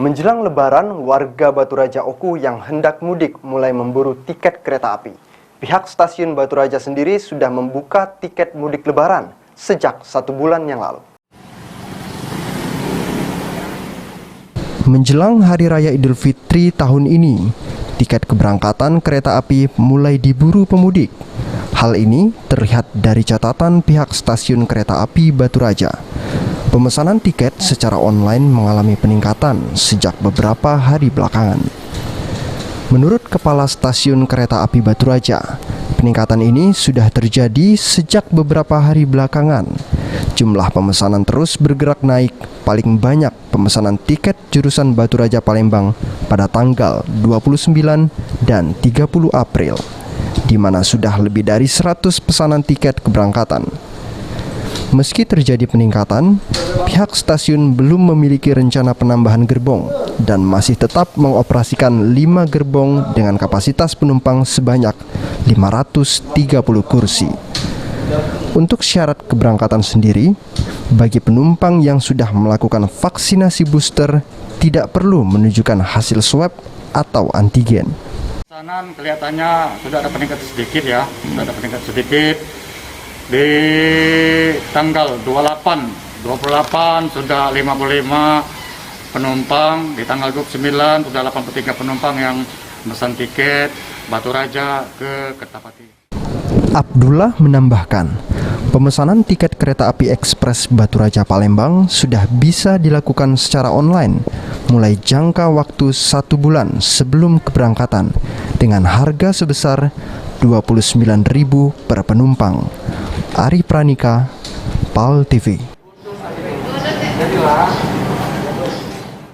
Menjelang Lebaran, warga Baturaja Oku yang hendak mudik mulai memburu tiket kereta api. Pihak stasiun Baturaja sendiri sudah membuka tiket mudik Lebaran sejak 1 bulan yang lalu. Menjelang Hari Raya Idul Fitri tahun ini, tiket keberangkatan kereta api mulai diburu pemudik. Hal ini terlihat dari catatan pihak stasiun kereta api Baturaja. Pemesanan tiket secara online mengalami peningkatan sejak beberapa hari belakangan. Menurut Kepala Stasiun Kereta Api Baturaja, peningkatan ini sudah terjadi sejak beberapa hari belakangan. Jumlah pemesanan terus bergerak naik, paling banyak pemesanan tiket jurusan Baturaja Palembang pada tanggal 29 dan 30 April, di mana sudah lebih dari 100 pesanan tiket keberangkatan. Meski terjadi peningkatan, pihak stasiun belum memiliki rencana penambahan gerbong dan masih tetap mengoperasikan 5 gerbong dengan kapasitas penumpang sebanyak 530 kursi. Untuk syarat keberangkatan sendiri, bagi penumpang yang sudah melakukan vaksinasi booster tidak perlu menunjukkan hasil swab atau antigen. Pesanan kelihatannya sudah ada peningkatan sedikit ya, sudah ada peningkatan sedikit. Di tanggal 28 sudah 55 penumpang, di tanggal 29 sudah 83 penumpang yang memesan tiket Baturaja ke Kertapati. Abdullah menambahkan, pemesanan tiket kereta api ekspres Baturaja Palembang sudah bisa dilakukan secara online mulai jangka waktu 1 bulan sebelum keberangkatan dengan harga sebesar Rp29.000 per penumpang. Ari Pranika, PAL TV.